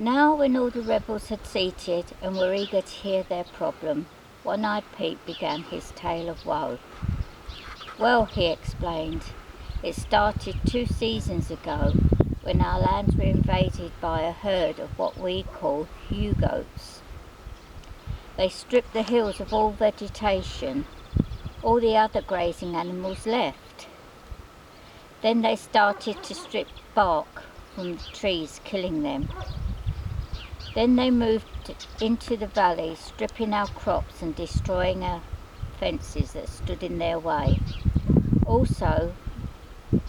Now when all the rebels had seated and were eager to hear their problem, One-Eyed Pete began his tale of woe. Well, he explained, it started 2 seasons ago when our lands were invaded by a herd of what we call Hugoats. They stripped the hills of all vegetation. All the other grazing animals left. Then they started to strip bark from the trees, killing them. Then they moved into the valley, stripping our crops and destroying our fences that stood in their way. Also,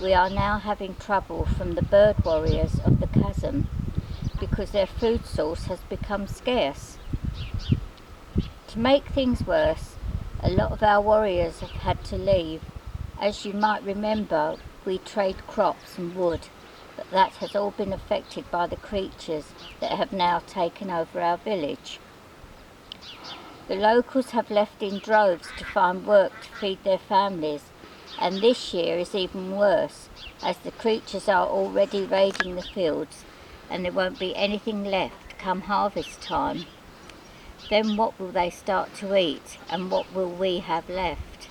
we are now having trouble from the bird warriors of the chasm because their food source has become scarce. To make things worse, a lot of our warriors have had to leave. As you might remember, we trade crops and wood, but that has all been affected by the creatures that have now taken over our village. The locals have left in droves to find work to feed their families, and this year is even worse, as the creatures are already raiding the fields and there won't be anything left come harvest time. Then what will they start to eat, and what will we have left?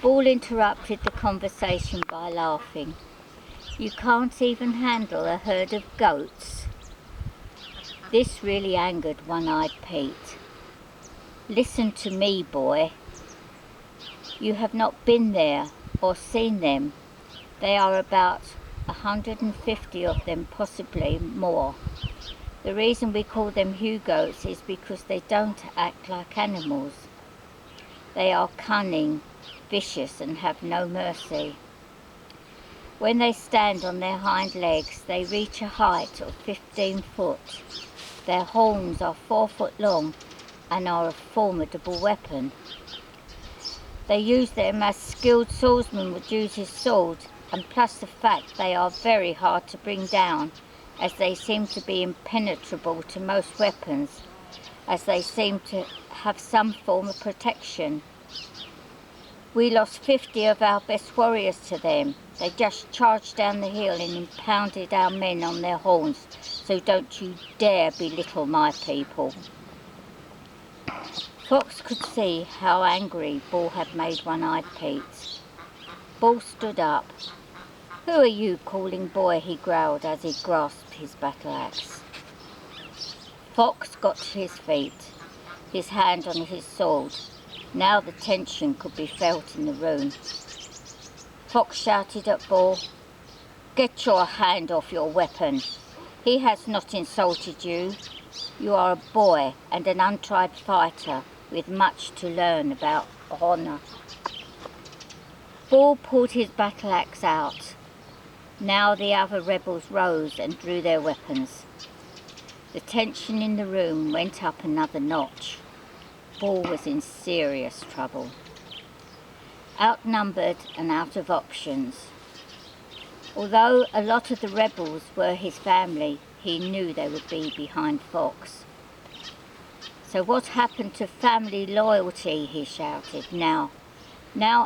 Ball interrupted the conversation by laughing. You can't even handle a herd of goats. This really angered One-Eyed Pete. Listen to me, boy. You have not been there or seen them. They are about 150 of them, possibly more. The reason we call them Hugoats is because they don't act like animals. They are cunning, vicious, and have no mercy. When they stand on their hind legs, they reach a height of 15 foot. Their horns are 4 foot long and are a formidable weapon. They use them as skilled swordsmen would use his sword, and plus the fact they are very hard to bring down, as they seem to be impenetrable to most weapons, as they seem to have some form of protection. We lost 50 of our best warriors to them. They just charged down the hill and impounded our men on their horns, so don't you dare belittle my people. Fox could see how angry Ball had made One-Eyed Pete. Ball stood up. Who are you calling boy? He growled as he grasped his battle axe. Fox got to his feet, his hand on his sword. Now the tension could be felt in the room. Fox shouted at Ball, "Get your hand off your weapon. He has not insulted you. You are a boy and an untried fighter with much to learn about honour." Ball pulled his battle axe out. Now the other rebels rose and drew their weapons. The tension in the room went up another notch. Ball was in serious trouble. Outnumbered and out of options. Although a lot of the rebels were his family, he knew they would be behind Fox. So what happened to family loyalty? He shouted. Now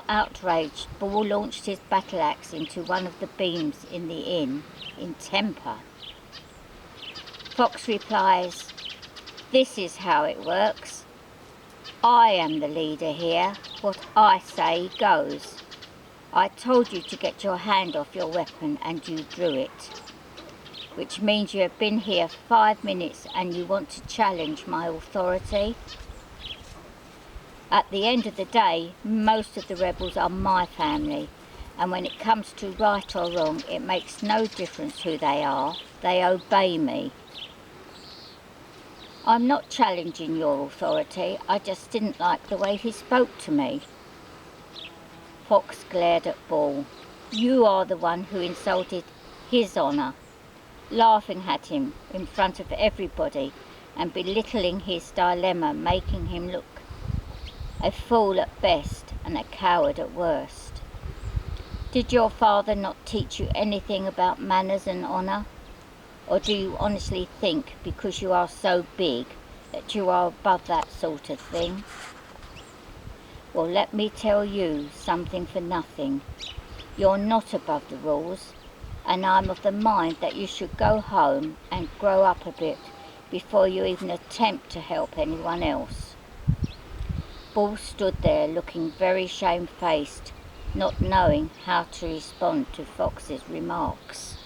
outraged, Ball launched his battle axe into one of the beams in the inn, in temper. Fox replies, "This is how it works. I am the leader here. What I say goes. I told you to get your hand off your weapon and you drew it. Which means you have been here 5 minutes and you want to challenge my authority. At the end of the day, most of the rebels are my family, and when it comes to right or wrong, it makes no difference who they are. They obey me. I'm not challenging your authority, I just didn't like the way he spoke to me." Fox glared at Ball. "You are the one who insulted his honour," laughing at him in front of everybody and belittling his dilemma, making him look a fool at best and a coward at worst. "Did your father not teach you anything about manners and honour? Or do you honestly think because you are so big that you are above that sort of thing? Well, let me tell you something for nothing. You're not above the rules, and I'm of the mind that you should go home and grow up a bit before you even attempt to help anyone else." Bull stood there looking very shamefaced, not knowing how to respond to Fox's remarks.